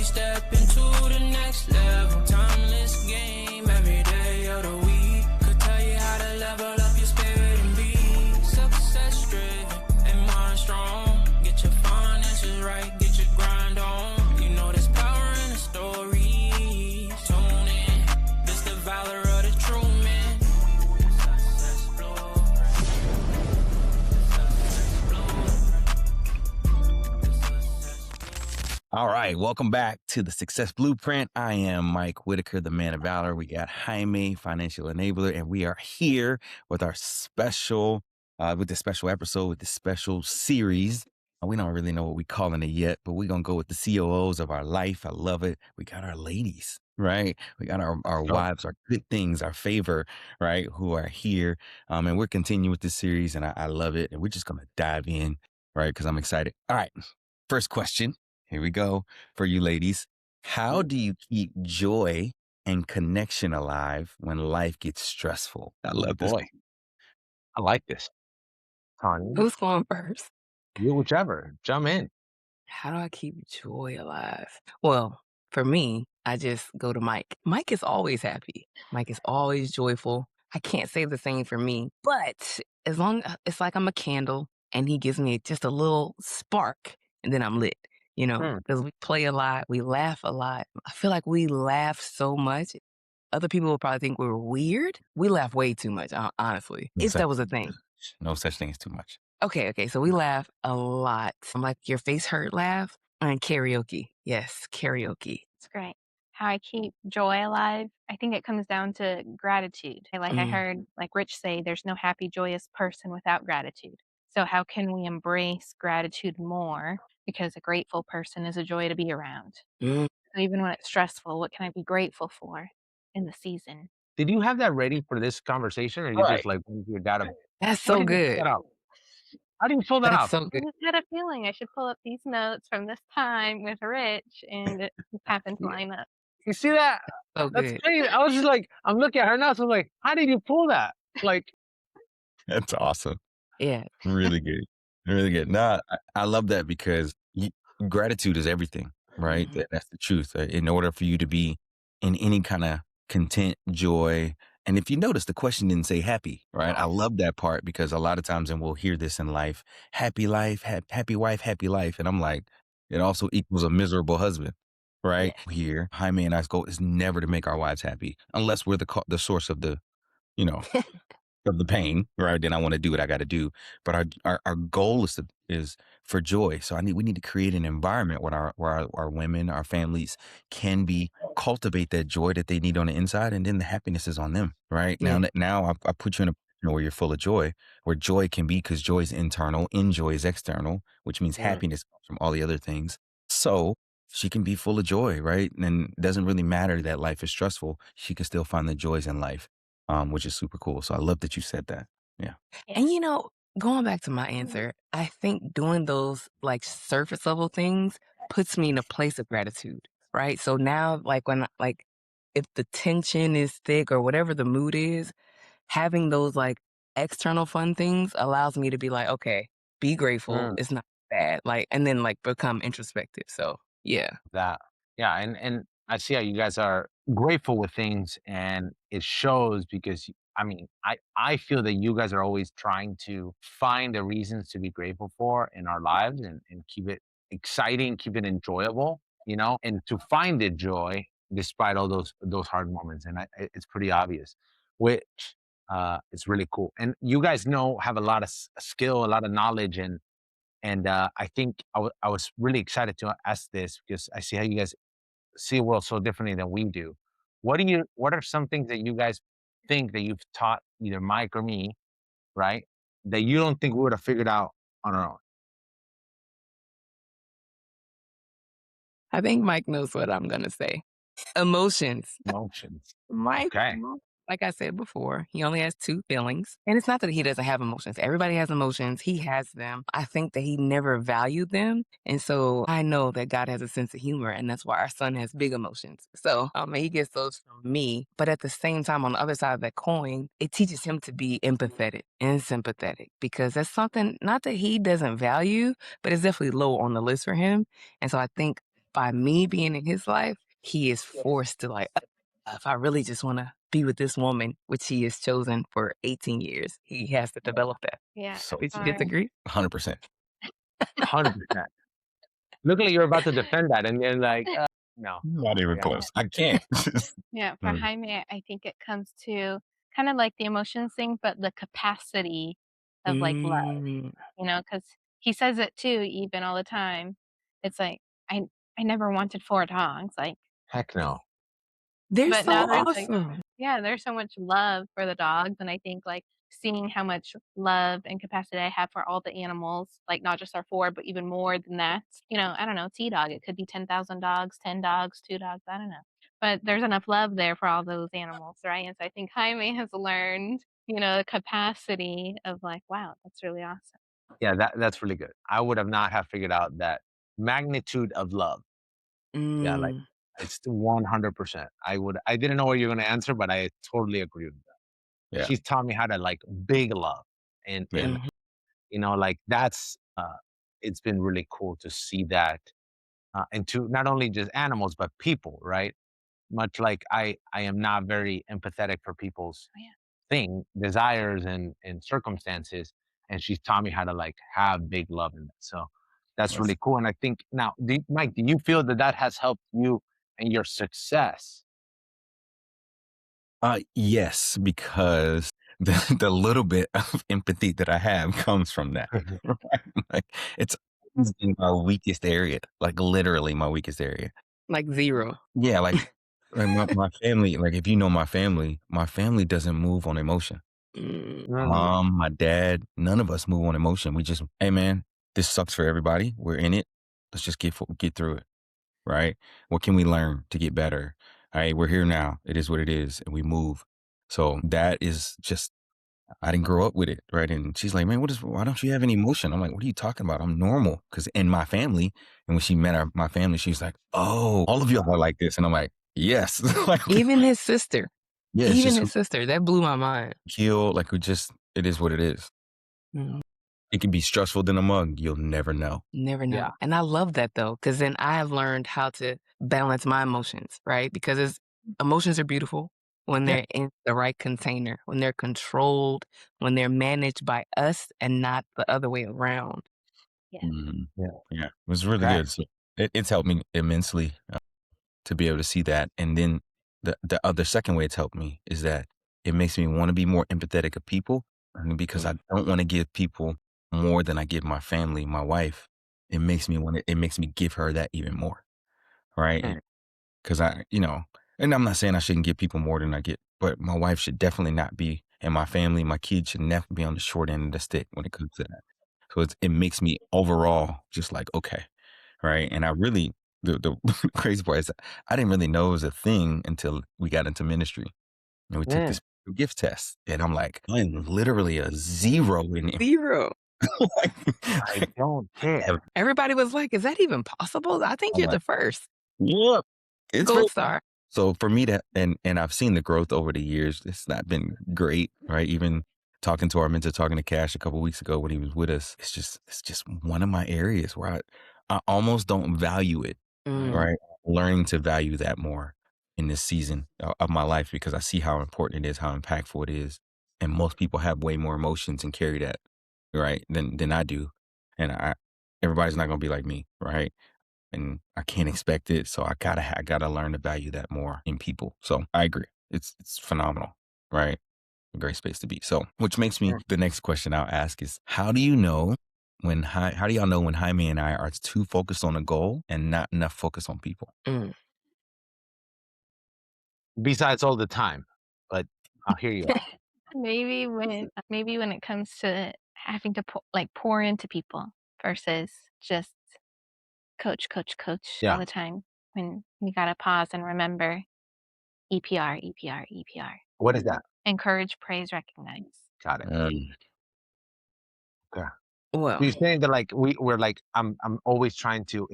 we step into the next level. Timeless game every day of the week. Could tell you how to level up your spirit and be success driven and mind strong. Get your finances right, get your grind on. You know there's power in the story. Tune in, this the valor of the true man. Success blueprint. Success blueprint. All right, welcome back to the Success Blueprint. I am Mike Whitaker, the man of valor. We got Jaime, financial enabler, and we are here with our special, with this special episode, with this special series. We don't really know what we're calling it yet, but we're going to go with the COOs of our life. I love it. We got our ladies, right? We got our wives, our good things, our favor, right? Who are here. And we're continuing with this series, and I love it. And we're just going to dive in, right? Because I'm excited. All right, first question. Here we go for you ladies. How do you keep joy and connection alive when life gets stressful? I love this. Boy, I like this. Tawnya, Who's going first? you whichever. Jump in. How do I keep joy alive? Well, for me, I just go to Mike. Mike is always happy. Mike is always joyful. I can't say the same for me, but as long it's like I'm a candle and he gives me just a little spark and then I'm lit, you know, because we play a lot, we laugh a lot. I feel like we laugh so much. Other people will probably think we're weird. We laugh way too much, honestly, if that was a thing. No such thing as too much. Okay. So we laugh a lot. I'm like your face hurt laugh and karaoke. Yes, karaoke. It's great. How I keep joy alive, I think it comes down to gratitude. Like I heard like Rich say, there's no happy, joyous person without gratitude. So how can we embrace gratitude more? Because a grateful person is a joy to be around. So even when it's stressful, what can I be grateful for in the season? Did you have that ready for this conversation, or you just like went to your data? That's so good. How do you pull that That's out? so I good. just had a feeling I should pull up these notes from this time with Rich, and it just happened to line up. You see that? So That's good. crazy. I was just like, I'm looking at her now, so I'm like, how did you pull that? Like, That's awesome. Yeah. Really good. Really good. No, I love that because gratitude is everything, right? That's the truth. In order for you to be in any kind of content, joy, and if you notice, the question didn't say happy, right? I love that part because a lot of times, and we'll hear this in life, happy life, happy wife, happy life. And I'm like, it also equals a miserable husband, right? Here, Jaime and I's goal is never to make our wives happy unless we're the source of the, you know, of the pain, right? Then I want to do what I got to do. But our goal is for joy. So we need to create an environment where our women, our families can cultivate that joy that they need on the inside, and then the happiness is on them, right? Yeah. Now I put you in a position where you're full of joy, where joy can be, because joy is internal, enjoy is external, which means happiness comes from all the other things. So she can be full of joy, right? And it doesn't really matter that life is stressful. She can still find the joys in life. Which is super cool. So I love that you said that. Yeah. And going back to my answer, I think doing those like surface level things puts me in a place of gratitude, right? So now, like if the tension is thick or whatever the mood is, having those like external fun things allows me to be like, okay, be grateful. It's not bad. Like, and then like become introspective. So yeah. And I see how you guys are grateful with things, and it shows because I feel that you guys are always trying to find the reasons to be grateful for in our lives and keep it exciting, keep it enjoyable, and to find the joy despite all those hard moments. And it's pretty obvious, which is really cool. And you guys have a lot of skill, a lot of knowledge, and I think I was really excited to ask this because I see how you guys see a world so differently than we do. What are some things that you guys think that you've taught either Mike or me, right, that you don't think we would have figured out on our own? I think Mike knows what I'm going to say. Emotions. Mike, Okay. like I said before, he only has 2 feelings. And it's not that he doesn't have emotions. Everybody has emotions. He has them. I think that he never valued them. And so I know that God has a sense of humor, and that's why our son has big emotions. So he gets those from me. But at the same time, on the other side of that coin, it teaches him to be empathetic and sympathetic, because that's something not that he doesn't value, but it's definitely low on the list for him. And so I think by me being in his life, he is forced to like, if I really just want to be with this woman, which he has chosen for 18 years, he has to develop that. Yeah. So Would you Hard. disagree? 100%. 100%. Look like you're about to defend that, and then like, no. Not even Yeah. close. I can't. Yeah, for Mm. Jaime, I think it comes to kind of like the emotions thing, but the capacity of like love, Mm, because he says it too, even all the time. It's like, I I never wanted 4 dogs, like, Heck no. they're but now so there's like, awesome. yeah, there's so much love for the dogs, and I think like seeing how much love and capacity I have for all the animals, like not just our 4, but even more than that. I don't know, T-Dog, it could be 10,000 dogs, 10 dogs, 2 dogs, I don't know. But there's enough love there for all those animals, right? And so I think Jaime has learned, the capacity of like, wow, that's really awesome. Yeah, that's really good. I would have not have figured out that magnitude of love. Yeah, like Mm, it's 100%. I didn't know what you're gonna answer, but I totally agree with that. Yeah. She's taught me how to like big love, Yeah. and mhm. like that's it's been really cool to see that, and to not only just animals but people, right? Much like I am not very empathetic for people's Oh, yeah. desires and circumstances, and she's taught me how to like have big love in that. So that's Yes. really cool. And I think now, Mike, do you feel that that has helped you and your success? Yes, because the little bit of empathy that I have comes from that. Right? Like it's always been my weakest area, like literally my weakest area. Like 0. Yeah, like my family, like if you know my family doesn't move on emotion. Mm, Mm, Mom, my dad, none of us move on emotion. We just, hey man, this sucks for everybody. We're in it. Let's just get through it. Right? What can we learn to get better? All right, we're here now. It is what it is, and we move. So that is just I didn't grow up with it, right? And she's like, "Man, why don't you have any emotion?" I'm like, "What are you talking about? I'm normal." Because in my family, and when she met my family, she's like, "Oh, all of y'all are like this," and I'm like, "Yes." Like, even his sister, yeah, it's just that blew my mind. heal. Like we just, it is what it is. Mm, It can be stressful than a mug. You'll never know. never yeah. know. And I love that though, because then I have learned how to balance my emotions, right? Because emotions are beautiful when Yeah. they're in the right container, when they're controlled, when they're managed by us and not the other way around. Yeah. Mhm. Yeah. Yeah, it was really Right. good. So it's helped me immensely. To be able to see that. And then the other second way it's helped me is that it makes me want to be more empathetic of people. And because I don't want to give people more than I give my family, my wife, it makes me give her that even more. Right. Mm. Because and I'm not saying I shouldn't give people more than I get, but my wife should definitely not be, and my family, my kids should never be on the short end of the stick when it comes to that. So it makes me overall just like, okay, right? And I really, the crazy part is I didn't really know it was a thing until we got into ministry and we took Mm. this gift test. And I'm like, I'm literally a 0 in 0. like, I don't care. Everybody was like, "Is that even possible? I think I'm you're like, the first yep, it's gold real. star." So for me to and I've seen the growth over the years. It's not been great, right? Even talking to our mentor, talking to Cash a couple weeks ago when he was with us, it's just one of my areas where I almost don't value it, Mm, right? Learning to value that more in this season of my life because I see how important it is, how impactful it is, and most people have way more emotions and carry that, right, than I do, and everybody's not gonna be like me, right? And I can't expect it. So I gotta learn to value that more in people. So I agree. It's phenomenal, right? A great space to be. So, which makes me Mm. the next question I'll ask is how do y'all know when Jaime and I are too focused on a goal and not enough focus on people? mm. Besides all the time, but I'll hear you out. Maybe when it comes to having to pour into people versus just coach all Yeah. the time. When you gotta pause and remember EPR, EPR, EPR. What is that? Encourage, praise, recognize. Got it. Um, Okay. So Well, you're saying that like we're like I'm always trying to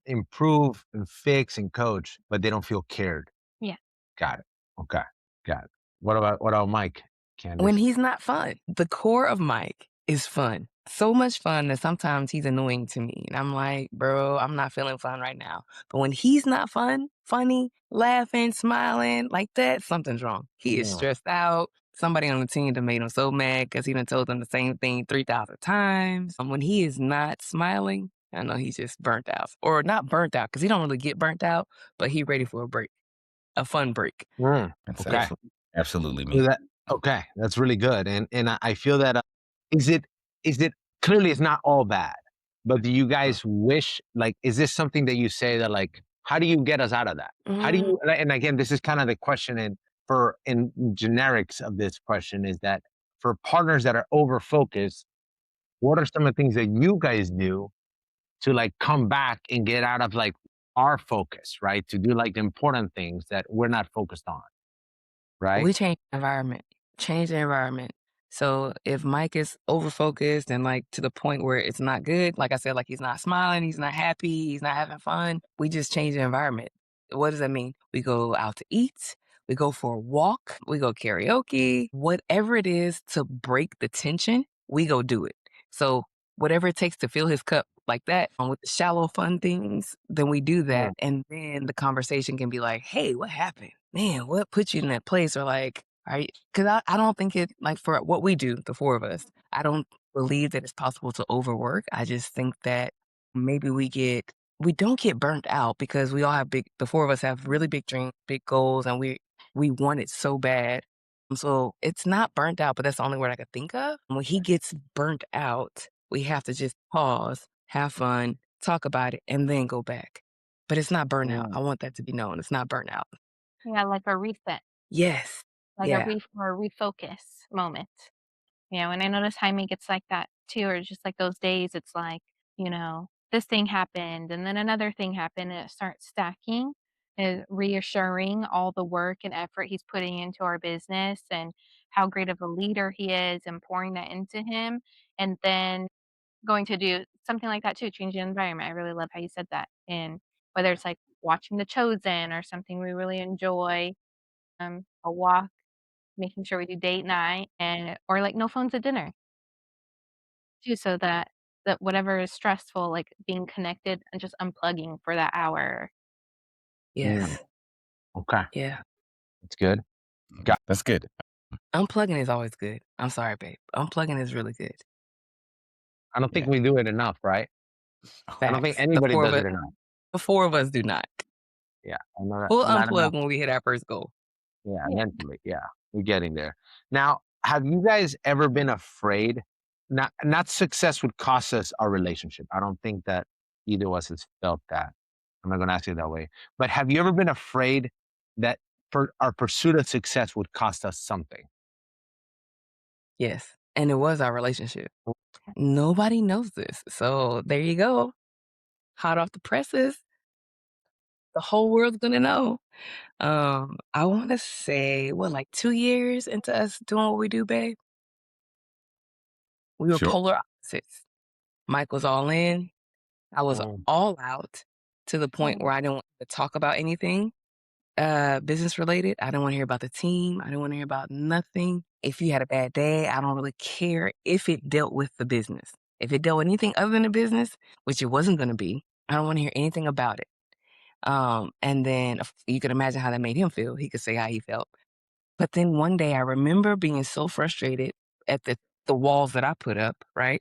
improve and fix and coach, but they don't feel cared. Yeah. Got it. Okay. Got it. What about Mike, when Candace? he's not fun, the core of Mike is fun. So much fun that sometimes he's annoying to me. And I'm like, bro, I'm not feeling fun right now. But when he's not funny, laughing, smiling like that, something's wrong. He is Mm, stressed out. Somebody on the team that made him so mad because he done told them the same thing 3,000 times. When he is not smiling, I know he's just burnt out. Or not burnt out because he don't really get burnt out, but he ready for a break, a fun break. mm, That's okay. absolutely So me. that okay, that's really good, and I feel that, is it clearly it's not all bad, but do you guys wish, like, is this something that you say that, like, how do you get us out of that? How do Mm, you and again, this is kind of the question in generics of this question is that for partners that are over focused, what are some of the things that you guys do to, like, come back and get out of, like, our focus, right? To do, like, the important things that we're not focused on, right? we change the environment. Change the environment. So if Mike is over focused and like to the point where it's not good, like I said, like he's not smiling, he's not happy, he's not having fun, we just change the environment. What does that mean? We go out to eat, we go for a walk, we go karaoke, whatever it is to break the tension, we go do it. So whatever it takes to fill his cup like that with the shallow fun things, then we do that. And then the conversation can be like, hey, what happened? Man, what put you in that place? Or like, are you, because I don't think it, like for what we do, the four of us, I don't believe that it's possible to overwork. I just think that maybe we don't get burnt out because we all have the four of us have really big dreams, big goals, and we want it so bad. So it's not burnt out, but that's the only word I could think of. When he gets burnt out, we have to just pause, have fun, talk about it, and then go back. But it's not burnout. Mm, I want that to be known. It's not burnout. Yeah, like a reset, Yes. like a Yeah. or a refocus moment. Yeah, when I notice Jaime gets like that too, or just like those days, it's like, this thing happened and then another thing happened and it starts stacking and reassuring all the work and effort he's putting into our business and how great of a leader he is and pouring that into him. And then going to do something like that too, change the environment. I really love how you said that. And whether it's like watching The Chosen or something we really enjoy, a walk, making sure we do date night and or like no phones at dinner too, so that whatever is stressful, like being connected and just unplugging for that hour. mm, Yes. okay, Yeah. that's good. Got That's good. Unplugging is always good. I'm sorry, babe. Unplugging is really good. I don't think Yeah. we do it enough, right? I don't think Facts. anybody does it enough. The four of us do not. Yeah, I know that We'll not unplug enough. when we hit our first goal. Yeah, Yeah. eventually, yeah, we're getting there. Now, have you guys ever been afraid not success would cost us our relationship. I don't think that either of us has felt that. I'm not gonna ask you that way. But have you ever been afraid that for our pursuit of success would cost us something? Yes. And it was our relationship. Nobody knows this. So there you go. Hot off the presses. The whole world's gonna know. I wanna say, what, like 2 years into us doing what we do, babe? We were Sure. polar opposites. Mike was all in. I was Mm, all out to the point Mm. where I didn't want to talk about anything, business related. I didn't wanna hear about the team. I didn't wanna hear about nothing. If you had a bad day, I don't really care if it dealt with the business. If it dealt with anything other than the business, which it wasn't gonna be, I don't wanna hear anything about it. And then you could imagine how that made him feel. He could say how he felt. But then one day I remember being so frustrated at the walls that I put up, right?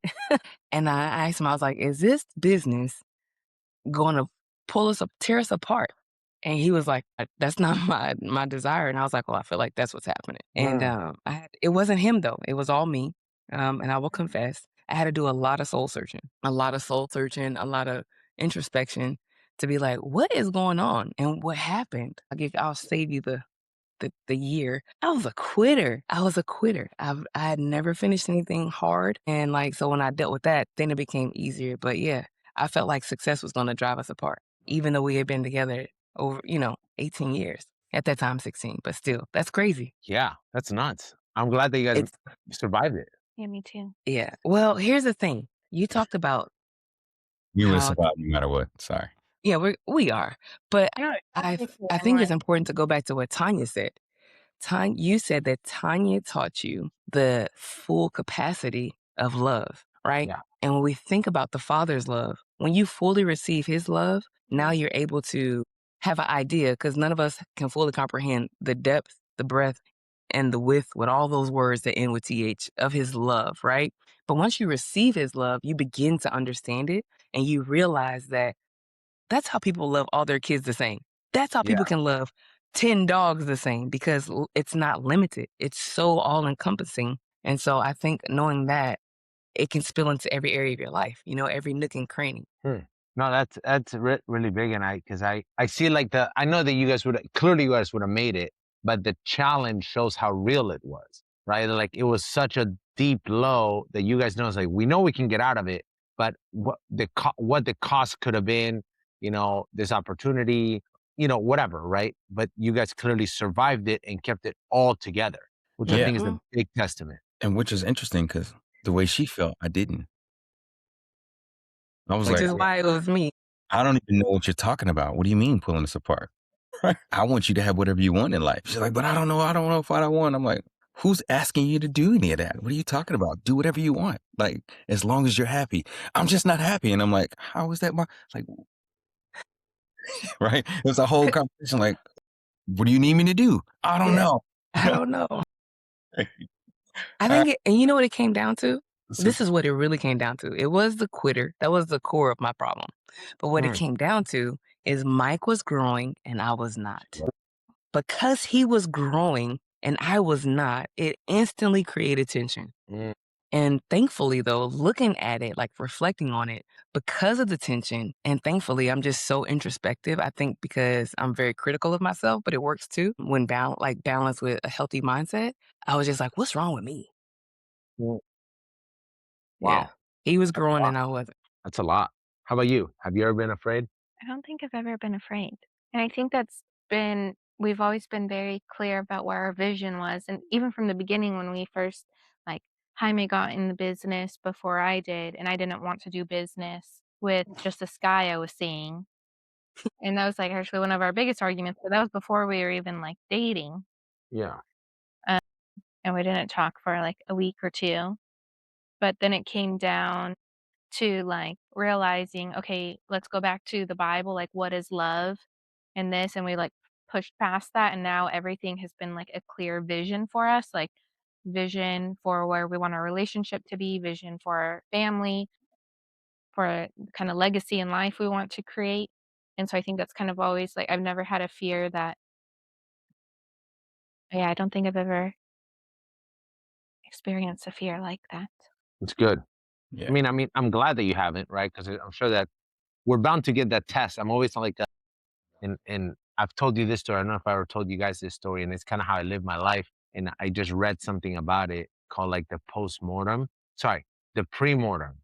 And I asked him, I was like, is this business gonna pull us up, tear us apart? And he was like, that's not my desire. And I was like, well, I feel like that's what's happening. And mm, it wasn't him though. It was all me. And I will confess, I had to do a lot of soul searching, a a lot of introspection to be like, what is going on and what happened? I'll save you the year. I was a quitter. I had never finished anything hard. And like, so when I dealt with that, then it became easier. But yeah, I felt like success was going to drive us apart, even though we had been together over, 18 years. At that time, 16, but still, that's crazy. yeah, that's nuts. I'm glad that you guys It's, survived it. Yeah, me too. yeah. Well, here's the thing. You talked about You would how, survive no matter what. Sorry. yeah, we are. But I don't I think it's important to go back to what Tanya said. You said that Tanya taught you the full capacity of love. right? Yeah. And when we think about the Father's love, when you fully receive his love, now you're able to have an idea because none of us can fully comprehend the depth, the breadth, and the width with all those words that end with TH of his love, right? But once you receive his love, you begin to understand it and you realize that that's how people love all their kids the same. That's how Yeah. people can love 10 dogs the same because it's not limited. It's so all encompassing. And so I think knowing that it can spill into every area of your life, every nook and cranny. Hmm. No, that's really big, and because I see like I know that you guys you guys would have made it, but the challenge shows how real it was, right? Like it was such a deep low that you guys know it's like we know we can get out of it, but what the cost could have been, this opportunity, whatever, right? But you guys clearly survived it and kept it all together, which I Yeah. think is a big testament. And which is interesting because the way she felt, I didn't. I was Which like, is why it was me. I don't even know what you're talking about. What do you mean pulling us apart? Right? I want you to have whatever you want in life. She's like, but I don't know. I don't know if I want. I'm like, who's asking you to do any of that? What are you talking about? Do whatever you want. Like, as long as you're happy. I'm just not happy. And I'm like, how is that? Like, right? It was a whole conversation. Like, what do you need me to do? I don't Yeah, know. I don't know. I All think right. and you know what it came down to? So, This is what it really came down to. It was the quitter. That was the core of my problem. But what it Hmm. came down to is Mike was growing and I was not. Because he was growing and I was not, it instantly created tension. Mm. And thankfully, though, looking at it, like reflecting on it, because of the tension, and thankfully, I'm just so introspective. I think because I'm very critical of myself, but it works too when balanced with a healthy mindset. I was just like, what's wrong with me? Mm. Yeah. Wow, He was that's a growing lot. and I wasn't. That's a lot. How about you? Have you ever been afraid? I don't think I've ever been afraid. And I think we've always been very clear about what our vision was. And even from the beginning, when we first, like, Jaime got in the business before I did, and I didn't want to do business with just this guy I was seeing. And that was like actually one of our biggest arguments. But that was before we were even like dating. Yeah. Um, and we didn't talk for like a week or two. But then it came down to, like, realizing, "Okay, let's go back to the Bible, like, what is love?" And this, and we, like, pushed past that, and now everything has been, like, a clear vision for us, like, vision for where we want our relationship to be, vision for our family, for kinda legacy in life we want to create. And so I think that's kind of always, like, I've never had a fear that yeah, I don't think I've ever experienced a fear like that. It's good. yeah. I mean, I'm glad that you haven't, right? Because I'm sure that we're bound to get that test. I'm always like, and I've told you this story. I don't know if I ever told you guys this story, and it's kind of how I live my life. And I just read something about it called like the post-mortem. Sorry, the pre-mortem.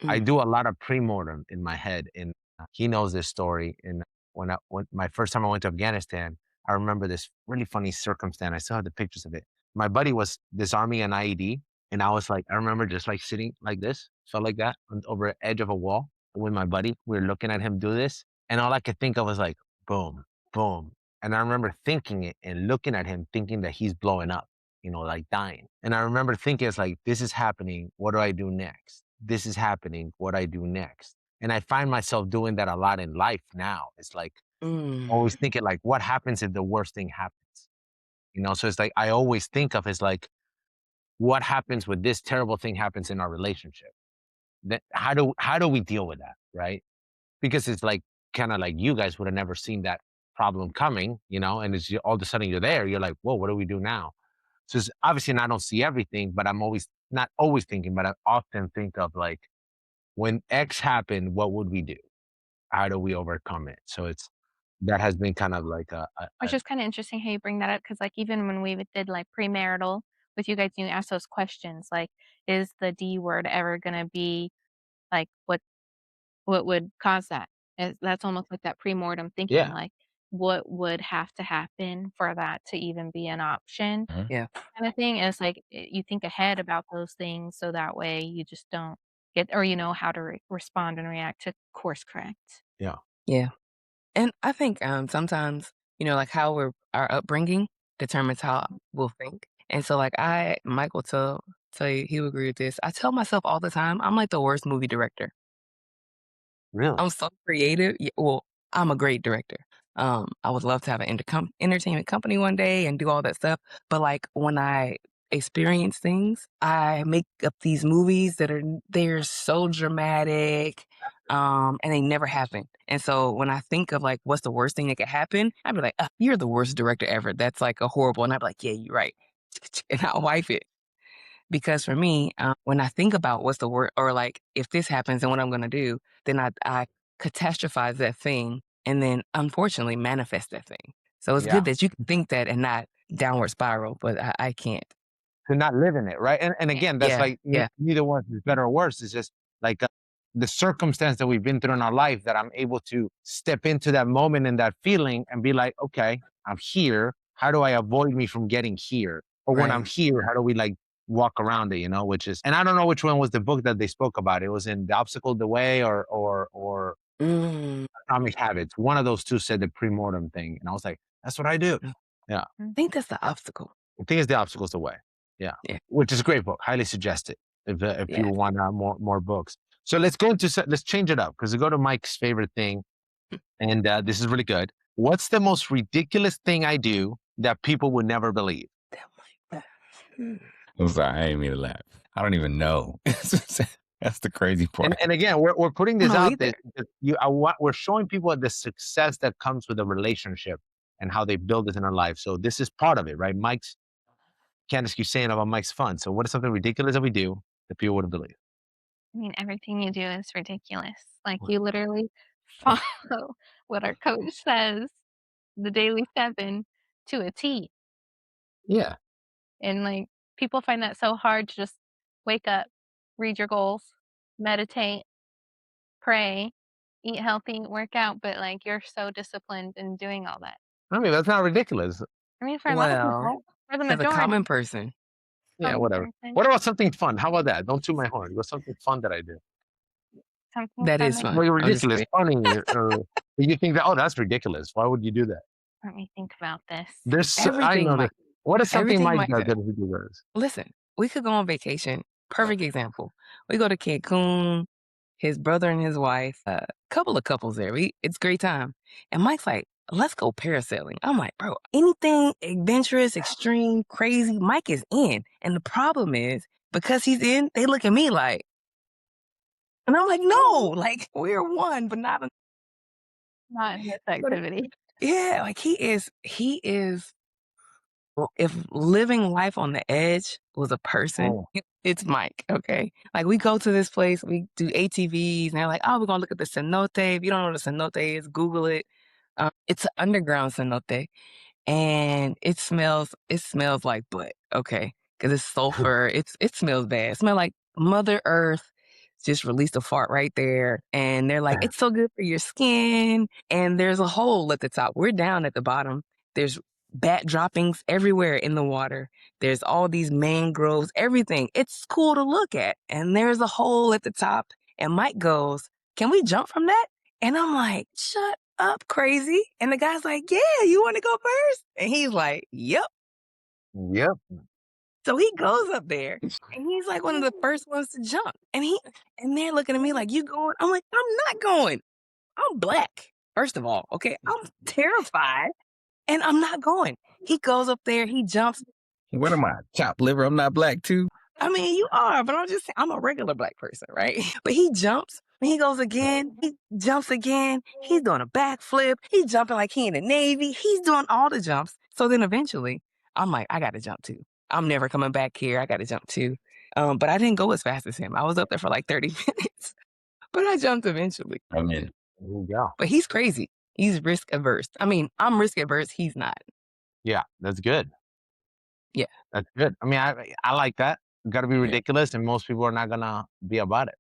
I Mm. do a lot of pre-mortem in my head, and he knows this story. And when my first time I went to Afghanistan, I remember this really funny circumstance. I still have the pictures of it. My buddy was disarming an IED, and I was like, I remember just like sitting like this, felt like that over the edge of a wall with my buddy. We were looking at him do this, and all I could think of was like, boom, boom. And I remember thinking it and looking at him, thinking that he's blowing up, like dying. And I remember thinking, it's like, this is happening. What do I do next? This is happening. What I do next? And I find myself doing that a lot in life now. It's like Mm. always thinking like, what happens if the worst thing happens? So it's like I always think of as like, what happens when this terrible thing happens in our relationship? Then how do we deal with that, right? Because it's like kind of like you guys would have never seen that problem coming, and it's all of a sudden you're there. You're like, whoa, what do we do now? So it's obviously, and I don't see everything, but I'm always not always thinking, but I often think of like, when X happened, what would we do? How do we overcome it? So that has been kind of like Which is kinda interesting how you bring that up because, like, even when we did, like, premarital with you guys, you ask those questions, like, "Is the D word ever gonna be, like, what would cause that?" That's almost like that premortem thinking, yeah, like, what would have to happen for that to even be an option Mhm. Yeah. kinda thing, and it's like, you think ahead about those things so that way you just don't get or you know how to respond and react to course correct. yeah, Yeah. And I think sometimes, like our upbringing determines how we'll think. And so like Mike will tell you he would agree with this. I tell myself all the time, I'm like the worst movie director. Really? I'm so creative. Well, I'm a great director. I would love to have an entertainment company one day and do all that stuff. But like when I experience things, I make up these movies they're so dramatic, and they never happen. And so when I think of like what's the worst thing that could happen, I'd be like, "You're the worst director ever. That's like a horrible." And I'd be like, "Yeah, you're right," and I'll wipe it. Because for me, when I think about what's the word, or like if this happens and what I'm gonna do, then I catastrophize that thing and then unfortunately manifest that thing. So it's Yeah. good that you can think that and not downward spiral, but I can't. To not live in it, right? And again, that's Yeah, like yeah, neither one is better or worse. It's just like the circumstance that we've been through in our life that I'm able to step into that moment and that feeling and be like, okay, I'm here. How do I avoid me from getting here? Or when I'm right. here, how do we like walk around it? You know, which is, and I don't know which one was the book that they spoke about. It was in The Obstacle, the Way, or Mm, Atomic Habits. One of those two said the pre-mortem thing, and I was like, that's what I do. Yeah. I think that's the obstacle. I think it's The Obstacle's the Way. Yeah, Yeah, which is a great book. Highly suggest it if yeah. you want more books. So let's go into let's change it up because we go to Mike's favorite thing, and this is really good. What's the most ridiculous thing I do that people would never believe? That might- hmm. I'm sorry, I didn't mean to laugh. I don't even know. That's the crazy part. And again, we're putting I this don't know out there. either. Because we're showing people the success that comes with a relationship and how they build this in their life. So this is part of it, right? Candace keeps saying about Mike's fun. So what is something ridiculous that we do that people wouldn't believe? I mean, everything you do is ridiculous. Like, you literally follow what our coach says, the daily 7, to a T. Yeah. And, like, people find that so hard to just wake up, read your goals, meditate, pray, eat healthy, work out, but, like, you're so disciplined in doing all that. I mean, that's not ridiculous. I mean, for a lot of Well, people, for the as a majority, common person, Yeah, common whatever. person, What about something fun? How about that? Don't toot my horn. What's something fun that I do? something that fun is that fun. Well, you're I'm just ridiculous, kidding. funny, or you think that, oh, that's ridiculous. Why would you do that? let me think about this. I Everything know that. Mike, What is something everything Mike Mike does does. that he does? Listen, we could go on vacation. Perfect example. We go to Cancun, his brother and his wife, a couple of couples there. It's great time. And Mike's like, let's go parasailing. I'm like, bro, anything adventurous, extreme, crazy, Mike is in. And the problem is, because he's in, they look at me like, and I'm like, no, like we're one, but not. Not in this But activity. yeah, like he is. Well, if living life on the edge was a person, Oh, it's Mike, okay? Like, we go to this place, we do ATVs, and they're like, "Oh, we're gonna look at the cenote." If you don't know what a cenote is, Google it. It's an underground cenote, and it smells like butt, okay? Because it's sulfur. It smells bad. It smells like Mother Earth just released a fart right there, and they're like, "It's so good for your skin." And there's a hole at the top. We're down at the bottom. There's bat droppings everywhere in the water. There's all these mangroves, everything. It's cool to look at. And there's a hole at the top. And Mike goes, "Can we jump from that?" And I'm like, "Shut up, crazy." And the guy's like, "Yeah, you want to go first?" And he's like, "Yep." yep. So he goes up there and he's like one of the first ones to jump. And they're looking at me like, "You going?" I'm like, "I'm not going. I'm black." First of all, okay, I'm terrified and I'm not going. He goes up there, he jumps. What am I? Chopped liver? I'm not black too. I mean, you are, but I'm just saying, I'm a regular black person, right? But he jumps, and he goes again, he jumps again, he's doing a backflip, he's jumping like he in the Navy, he's doing all the jumps. So then eventually, I'm like, I gotta jump too. I'm never coming back here. I gotta jump too. But I didn't go as fast as him. I was up there for like 30 minutes, but I jumped eventually. I'm in. There you go. But he's crazy. He's risk averse. I mean, I'm risk averse. He's not. Yeah, that's good. Yeah. That's good. I mean, I like that. Got to be ridiculous, and most people are not gonna be about it.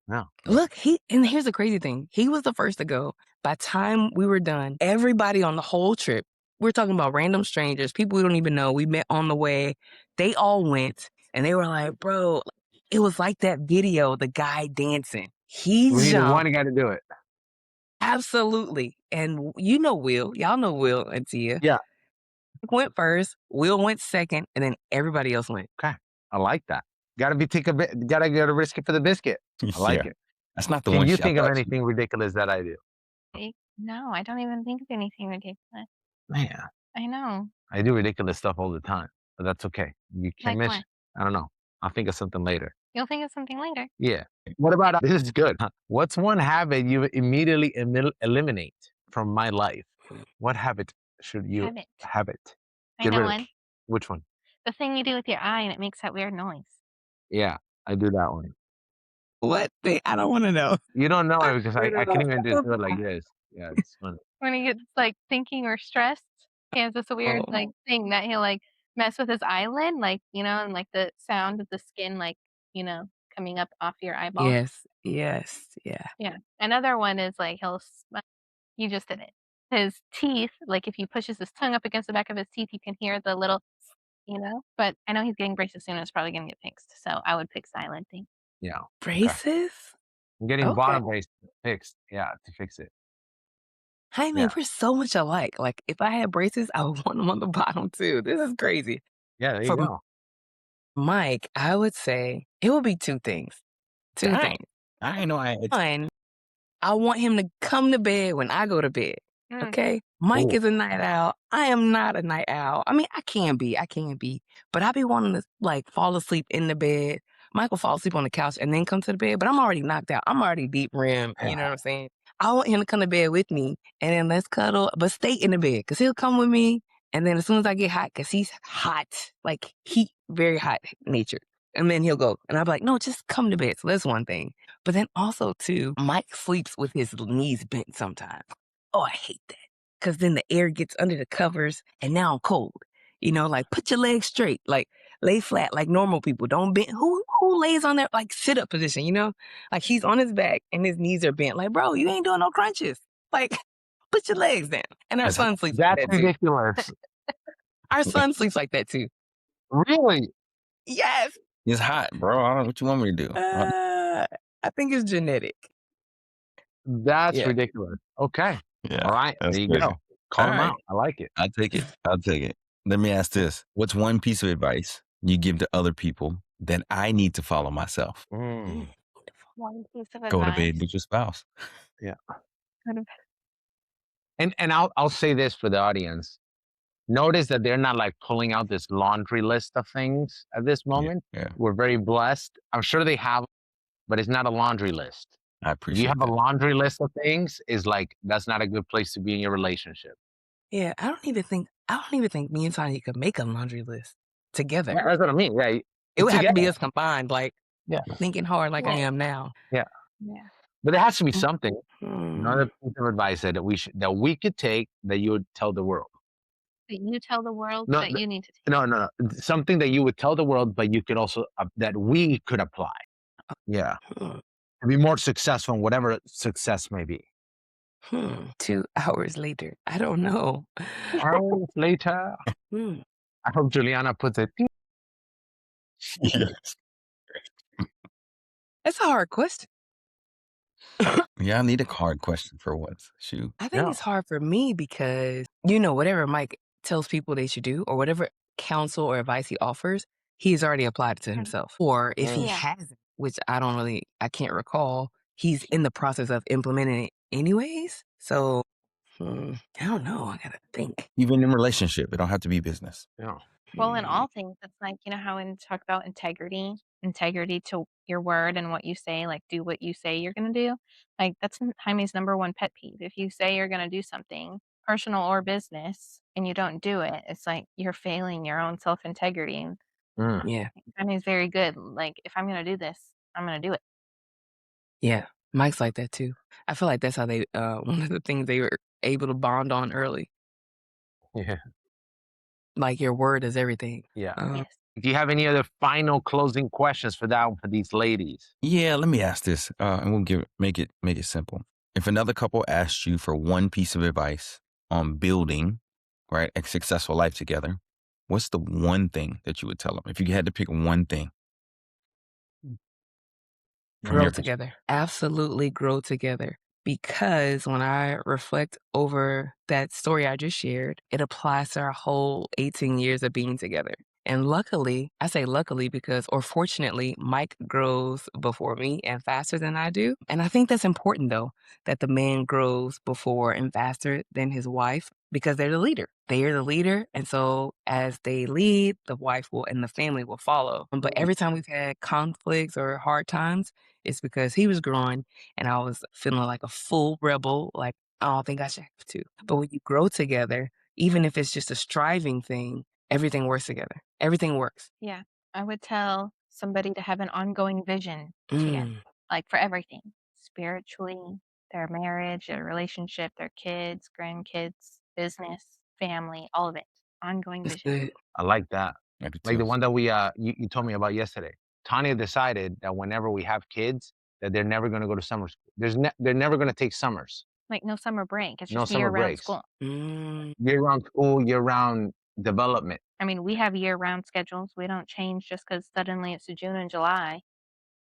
No. Look, and here's the crazy thing. He was the first to go. By the time we were done, everybody on the whole trip, we're talking about random strangers, people we don't even know, we met on the way, they all went and they were like, "Bro, it was like that video, the guy dancing. He We need one jumped." guy to do it. Absolutely. And you know Will. Y'all know Will and Tia. Yeah. Went first, Will went second, and then everybody else went. Okay. I like that. Gotta get a risk it for the biscuit. I like Yeah. it. That's not the Can one you I think of thought anything ridiculous that I do? No, I don't even think of anything ridiculous. Man, I know. I do ridiculous stuff all the time, but that's okay. You can't Like miss. what? I don't know. I'll think of something later. You'll think of something later. Yeah. What about this is good. What's one habit you immediately eliminate from my life? What habit should you Habit. I get know rid of? one. Which one? The thing you do with your eye and it makes that weird noise. Yeah, I do that one. What thing? I don't want to know. You don't know it because I Weird can't enough. even do it like this. Yeah, it's funny. When he gets like thinking or stressed, he has this weird Oh, like thing that he'll like mess with his eyelid, like, and like the sound of the skin, like, coming up off your eyeball. yes, yes, yeah. Yeah. Another one is like you just did it. His teeth, like if he pushes his tongue up against the back of his teeth, you can hear the little, but I know he's getting braces soon and it's probably gonna get fixed. So I would pick silent thing. Yeah. Okay. Braces? I'm getting Okay. bottom brace fixed. Yeah, to fix it. Jaime, Yeah. we're so much alike. Like, if I had braces, I would want them on the bottom too. This is crazy. Yeah, there you For go. Mike, I would say it would be two things. Two All right. things. I know. One, I want him to come to bed when I go to bed. Mm. Okay? Mike Ooh. is a night owl. I am not a night owl. I mean, I can be. But I be wanting to like fall asleep in the bed. Mike will fall asleep on the couch and then come to the bed, but I'm already knocked out. I'm already deep REM. You know what I'm saying? I want him to come to bed with me and then let's cuddle, but stay in the bed because he'll come with me. And then as soon as I get hot, because he's hot, like very hot natured. And then he'll go. And I'll be like, no, just come to bed. So that's one thing. But then also, too, Mike sleeps with his knees bent sometimes. Oh, I hate that. Because then the air gets under the covers and now I'm cold. Like put your legs straight, like lay flat like normal people. Don't bend. Who lays on that like sit up position, Like he's on his back and his knees are bent. Like, bro, you ain't doing no crunches. Like, put your legs down. And our son sleeps like That's that too. ridiculous. Our son sleeps like that too. Really? Yes. It's hot, bro. I don't know what you want me to do. I think it's genetic. That's Yeah. ridiculous. Okay. Yeah. All right. That's There you crazy. go. Call All him right. out. I like it. I'll take it. Let me ask this. What's one piece of advice you give to other people that I need to follow myself? Mm. One piece of Go to advice. bed with your spouse. Yeah. Go to And I'll say this for the audience. Notice that they're not like pulling out this laundry list of things at this moment. Yeah. We're very blessed. I'm sure they have, but it's not a laundry list. I If appreciate you have that. a laundry list of things, is like that's not a good place to be in your relationship. Yeah, I don't even think me and Tanya could make a laundry list together. Yeah, that's what I mean. Yeah. It would have to be together. us combined, like Yeah. thinking hard like I am now. Yeah. But there has to be something. Hmm. Another piece of advice that we could take that you would tell the world. That you tell the world No, that you need to take. No. Something that you would tell the world, but you could also that we could apply. Yeah. Hmm. To be more successful in whatever success may be. 2 hours later. I don't know. Hours later. Hmm. I hope Juliana puts it. Yes. That's a hard question. Yeah, I need a hard question for once. Shoot. I think Yeah. it's hard for me because, whatever Mike tells people they should do or whatever counsel or advice he offers, he's already applied it to himself. Or if he Yeah. hasn't, which I can't recall, he's in the process of implementing it anyways. So, I don't know. I gotta think. Even in relationship, it don't have to be business. Yeah. Well, in all things, it's like, how we talk about integrity to your word and what you say, like do what you say you're going to do. Like that's Jaime's number one pet peeve. If you say you're going to do something, personal or business, and you don't do it, it's like you're failing your own self integrity. Mm. Yeah. Jaime's very good. Like if I'm going to do this, I'm going to do it. Yeah. Mike's like that too. I feel like that's how they, one of the things they were able to bond on early. Yeah. Like your word is everything. Yeah. Yes. Do you have any other final closing questions for these ladies? Yeah, let me ask this, and we'll make it simple. If another couple asked you for one piece of advice on building, right, a successful life together, what's the one thing that you would tell them? If you had to pick one thing. From Grow your together. Absolutely grow together. Because when I reflect over that story I just shared, it applies to our whole 18 years of being together. And luckily, I say luckily because, or fortunately, Mike grows before me and faster than I do. And I think that's important though, that the man grows before and faster than his wife because they're the leader. They are the leader. And so as they lead, the wife will and the family will follow. But every time we've had conflicts or hard times, it's because he was growing and I was feeling like a full rebel, like, I don't think I should have to. But when you grow together, even if it's just a striving thing, everything works together. Everything works. Yeah. I would tell somebody to have an ongoing vision together, Mm, like for everything spiritually, their marriage, their relationship, their kids, grandkids, business, family, all of it. Ongoing that's vision. good. I like that. I do Like the too. one that we you told me about yesterday. Tanya decided that whenever we have kids, that they're never going to go to summer school. They're never going to take summers. Like no summer break. It's No just summer year-round breaks. school. Mm, Year-round school, year-round development. I mean, we have year-round schedules. We don't change just because suddenly it's June and July.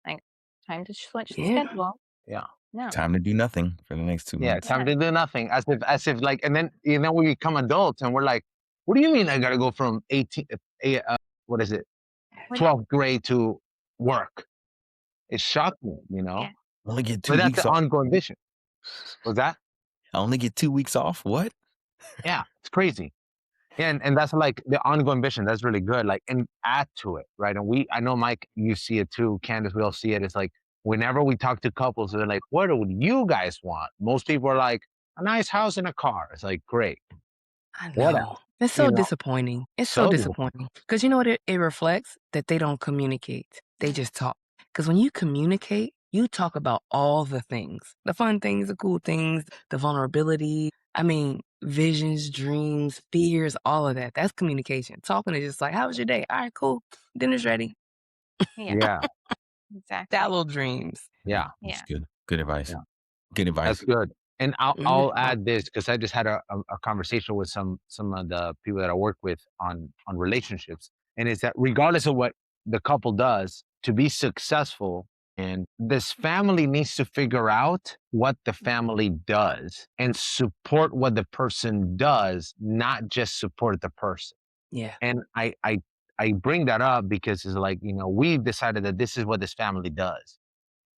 Like, time to switch the yeah. schedule. Yeah. No. Time to do nothing for the next 2 Yeah, months. time to do nothing. As if like, and then we become adults and we're like, what do you mean I got to go from 18 what is it? What- 12th grade to work? It's shocking, Yeah. Only get But 2 that's weeks the off. ongoing vision. Was that? I only get 2 weeks off. What? Yeah, it's crazy. Yeah, and that's like the ongoing vision. That's really good. Like, and add to it, right? And I know Mike, you see it too. Candace, we all see it. It's like whenever we talk to couples, they're like, "What do you guys want?" Most people are like, "A nice house and a car." It's like, great. I What know. else? It's You so know, disappointing. It's so so disappointing. disappointing. Because you know what it reflects? That they don't communicate. They just talk. Because when you communicate, you talk about all the things, the fun things, the cool things, the vulnerability. I mean, visions, dreams, fears, all of that. That's communication. Talking is just like, how was your day? All right, cool. Dinner's ready. Yeah. Yeah, Exactly. Shallow dreams. yeah, Yeah. That's good. Good advice. Yeah. Good advice. that's good. And I'll Mhm. add this because I just had a conversation with some of the people that I work with on relationships, and it's that regardless of what the couple does to be successful, and this family needs to figure out what the family does and support what the person does, not just support the person. Yeah. And I bring that up because it's like, we decided that this is what this family does,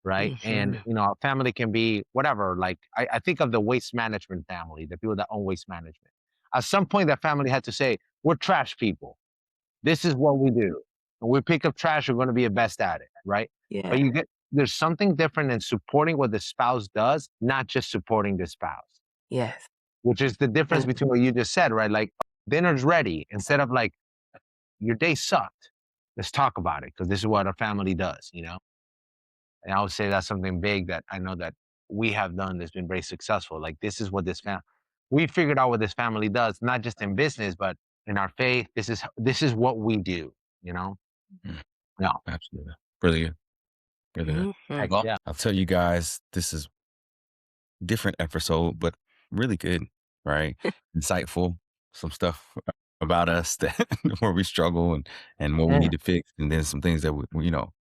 right? And Mhm. a family can be whatever. Like I think of the waste management family, the people that own waste management. At some point, that family had to say, "We're trash people. This is what we do. When we pick up trash, we're going to be the best at it," right? But Yeah. there's something different in supporting what the spouse does, not just supporting the spouse, Yes. which is the difference between what you just said, right? Like dinner's ready instead of like your day sucked. Let's talk about it because this is what our family does. And I would say that's something big that I know that we have done that's been very successful. Like this is what we figured out what this family does, not just in business, but in our faith. This is what we do, you know? Mm. Yeah. Absolutely. Really good. Really good. Mhm. Heck Well, yeah. I'll tell you guys, this is different episode, but really good, right? Insightful, some stuff about us that where we struggle and what we Yeah. need to fix, and then some things that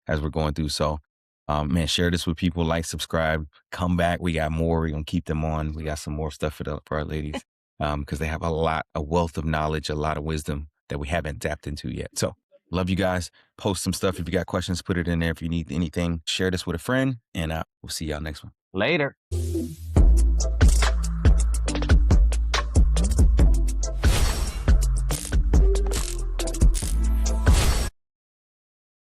as we're going through. So, man, share this with people, like, subscribe, come back. We got more. We're gonna keep them on. We got some more stuff for our ladies, because they have a wealth of knowledge, a lot of wisdom that we haven't tapped into yet. So, love you guys. Post some stuff if you got questions. Put it in there. If you need anything, share this with a friend, and we'll see y'all next one. Later.